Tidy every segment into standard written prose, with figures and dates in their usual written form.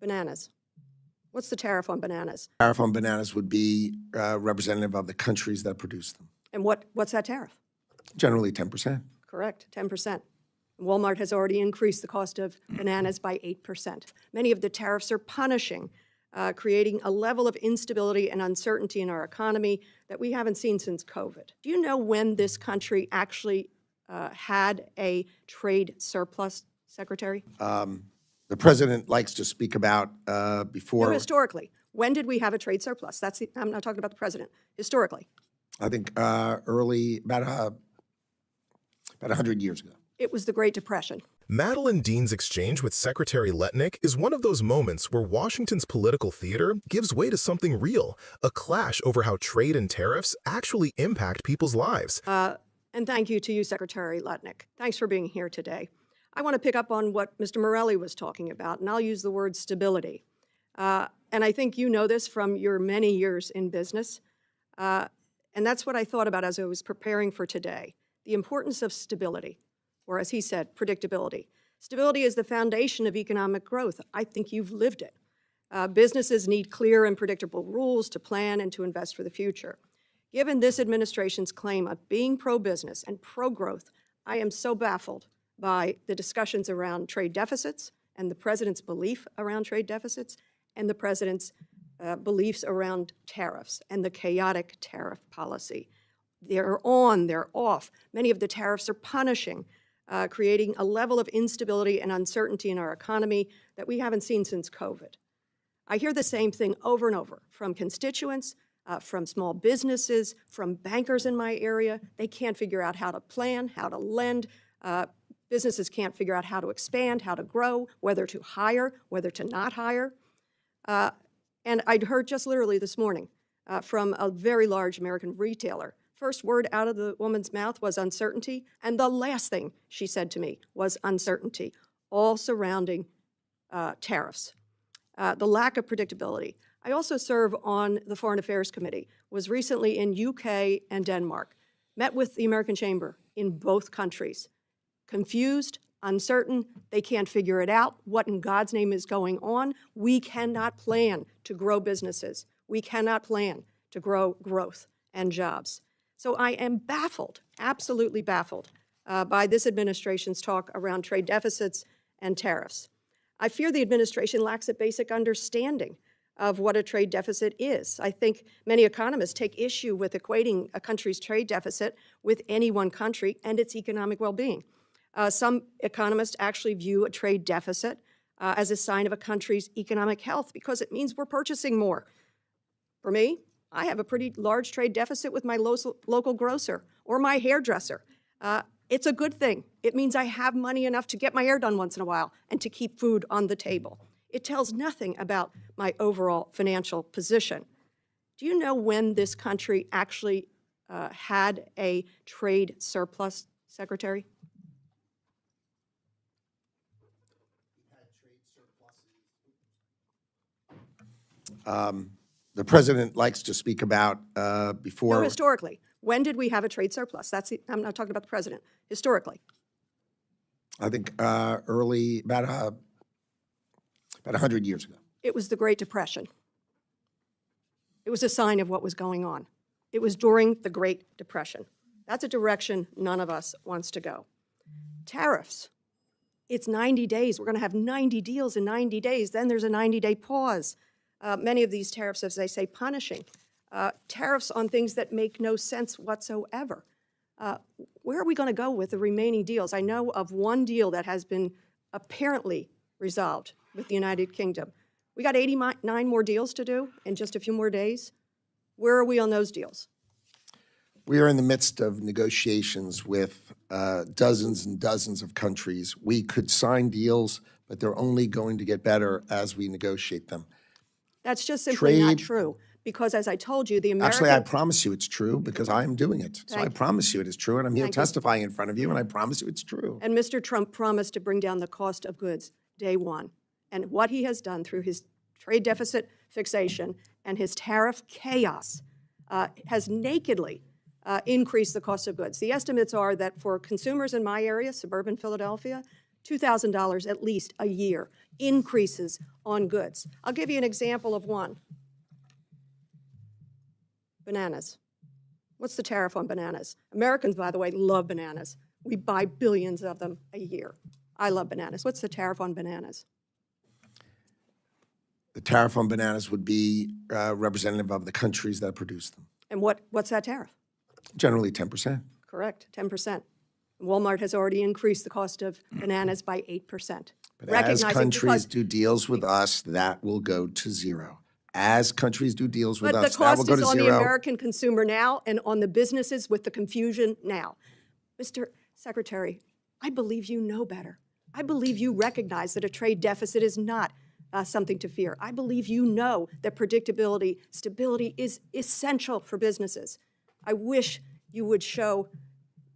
Bananas. What's the tariff on bananas? Tariff on bananas would be representative of the countries that produce them. And what's that tariff? Generally 10%. Correct, 10%. Walmart has already increased the cost of bananas by 8%. Many of the tariffs are punishing, creating a level of instability and uncertainty in our economy that we haven't seen since COVID. Do you know when this country actually had a trade surplus, Secretary? The president likes to speak about before. No, historically. When did we have a trade surplus? I'm not talking about the president. Historically. I think early, about 100 years ago. It was the Great Depression. Madeleine Dean's exchange with Secretary Lutnick is one of those moments where Washington's political theater gives way to something real, a clash over how trade and tariffs actually impact people's lives. And thank you to you, Secretary Lutnick. Thanks for being here today. I want to pick up on what Mr. Morelli was talking about, and I'll use the word stability. And I think you know this from your many years in business. And that's what I thought about as I was preparing for today, the importance of stability, or as he said, predictability. Stability is the foundation of economic growth. I think you've lived it. Businesses need clear and predictable rules to plan and to invest for the future. Given this administration's claim of being pro-business and pro-growth, I am so baffled by the discussions around trade deficits and the president's belief around trade deficits and the president's beliefs around tariffs and the chaotic tariff policy. They're on, they're off. Many of the tariffs are punishing, creating a level of instability and uncertainty in our economy that we haven't seen since COVID. I hear the same thing over and over from constituents, from small businesses, from bankers in my area. They can't figure out how to plan, how to lend. Businesses can't figure out how to expand, how to grow, whether to hire, whether to not hire. And I'd heard just literally this morning from a very large American retailer. First word out of the woman's mouth was uncertainty, and the last thing she said to me was uncertainty, all surrounding tariffs. The lack of predictability. I also serve on the Foreign Affairs Committee, was recently in UK and Denmark, met with the American Chamber in both countries. Confused, uncertain, they can't figure it out. What in God's name is going on? We cannot plan to grow businesses. We cannot plan to grow growth and jobs. So I am baffled, absolutely baffled, by this administration's talk around trade deficits and tariffs. I fear the administration lacks a basic understanding of what a trade deficit is. I think many economists take issue with equating a country's trade deficit with any one country and its economic well-being. Some economists actually view a trade deficit as a sign of a country's economic health because it means we're purchasing more. For me, I have a pretty large trade deficit with my local grocer or my hairdresser. It's a good thing. It means I have money enough to get my hair done once in a while and to keep food on the table. It tells nothing about my overall financial position. Do you know when this country actually had a trade surplus, Secretary? The president likes to speak about before. No, historically. When did we have a trade surplus? I'm not talking about the president. Historically. I think early, about 100 years ago. It was the Great Depression. It was a sign of what was going on. It was during the Great Depression. That's a direction none of us wants to go. Tariffs. It's 90 days. We're going to have 90 deals in 90 days. Then there's a 90-day pause. Many of these tariffs, as they say, punishing. Tariffs on things that make no sense whatsoever. Where are we going to go with the remaining deals? I know of one deal that has been apparently resolved with the United Kingdom. We got 89 more deals to do in just a few more days. Where are we on those deals? We are in the midst of negotiations with dozens and dozens of countries. We could sign deals, but they're only going to get better as we negotiate them. That's just simply not true. Because as I told you, the American... Actually, I promise you it's true because I am doing it. So I promise you it is true, and I'm here testifying in front of you, and I promise you it's true. And Mr. Trump promised to bring down the cost of goods day one. And what he has done through his trade deficit fixation and his tariff chaos has nakedly increased the cost of goods. The estimates are that for consumers in my area, suburban Philadelphia, $2,000 at least a year, increases on goods. I'll give you an example of one. Bananas. What's the tariff on bananas? Americans, by the way, love bananas. We buy billions of them a year. I love bananas. What's the tariff on bananas? The tariff on bananas would be representative of the countries that produce them. And what's that tariff? Generally 10%. Correct, 10%. Walmart has already increased the cost of bananas by 8%. But as countries do deals with us, that will go to zero. As countries do deals with But us, the that will cost go is to on the zero. American consumer now and on the businesses with the confusion now. Mr. Secretary, I believe you know better. I believe you recognize that a trade deficit is not something to fear. I believe you know that predictability, stability is essential for businesses. I wish you would show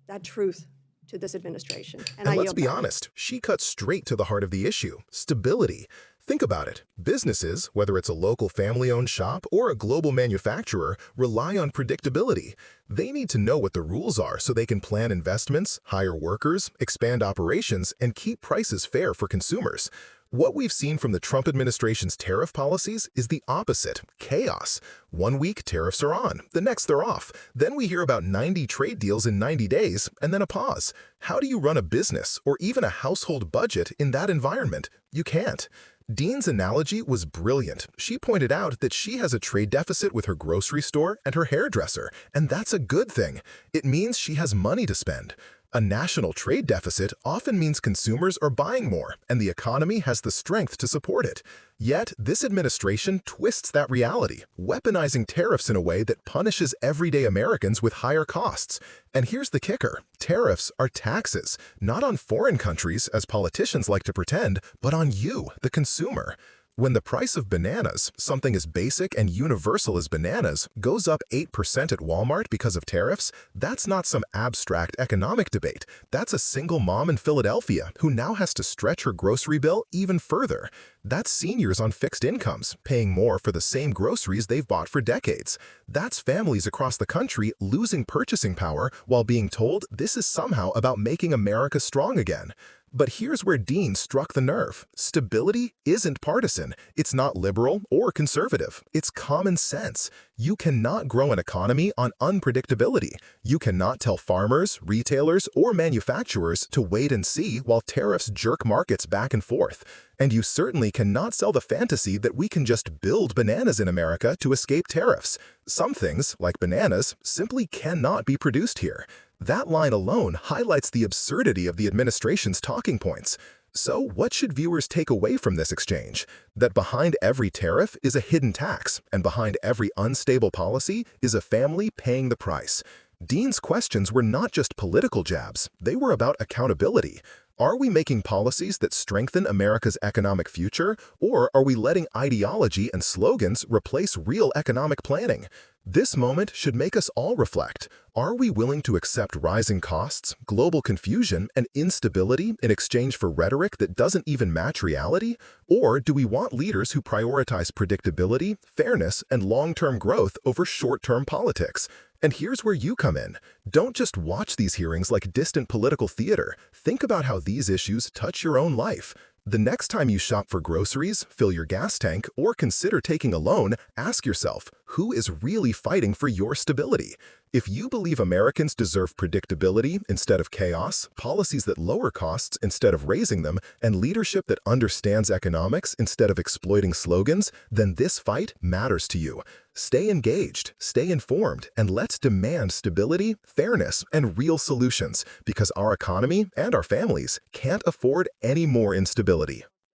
that truth to this administration. And let's be honest, she cuts straight to the heart of the issue, stability. Think about it. Businesses, whether it's a local family-owned shop or a global manufacturer, rely on predictability. They need to know what the rules are so they can plan investments, hire workers, expand operations, and keep prices fair for consumers. What we've seen from the Trump administration's tariff policies is the opposite, chaos. One week, tariffs are on, the next they're off. Then we hear about 90 trade deals in 90 days, and then a pause. How do you run a business or even a household budget in that environment? You can't. Dean's analogy was brilliant. She pointed out that she has a trade deficit with her grocery store and her hairdresser, and that's a good thing. It means she has money to spend. A national trade deficit often means consumers are buying more, and the economy has the strength to support it. Yet, this administration twists that reality, weaponizing tariffs in a way that punishes everyday Americans with higher costs. And here's the kicker. Tariffs are taxes, not on foreign countries, as politicians like to pretend, but on you, the consumer. When the price of bananas, something as basic and universal as bananas, goes up 8% at Walmart because of tariffs, that's not some abstract economic debate. That's a single mom in Philadelphia who now has to stretch her grocery bill even further. That's seniors on fixed incomes, paying more for the same groceries they've bought for decades. That's families across the country losing purchasing power while being told this is somehow about making America strong again. But here's where Dean struck the nerve. Stability isn't partisan. It's not liberal or conservative. It's common sense. You cannot grow an economy on unpredictability. You cannot tell farmers, retailers, or manufacturers to wait and see while tariffs jerk markets back and forth. And you certainly cannot sell the fantasy that we can just build bananas in America to escape tariffs. Some things, like bananas, simply cannot be produced here. That line alone highlights the absurdity of the administration's talking points. So what should viewers take away from this exchange? That behind every tariff is a hidden tax, and behind every unstable policy is a family paying the price. Dean's questions were not just political jabs, they were about accountability. Are we making policies that strengthen America's economic future, or are we letting ideology and slogans replace real economic planning? This moment should make us all reflect. Are we willing to accept rising costs, global confusion, and instability in exchange for rhetoric that doesn't even match reality? Or do we want leaders who prioritize predictability, fairness, and long-term growth over short-term politics? And here's where you come in. Don't just watch these hearings like distant political theater. Think about how these issues touch your own life. The next time you shop for groceries, fill your gas tank, or consider taking a loan, ask yourself, who is really fighting for your stability? If you believe Americans deserve predictability instead of chaos, policies that lower costs instead of raising them, and leadership that understands economics instead of exploiting slogans, then this fight matters to you. Stay engaged, stay informed, and let's demand stability, fairness, and real solutions, because our economy and our families can't afford any more instability.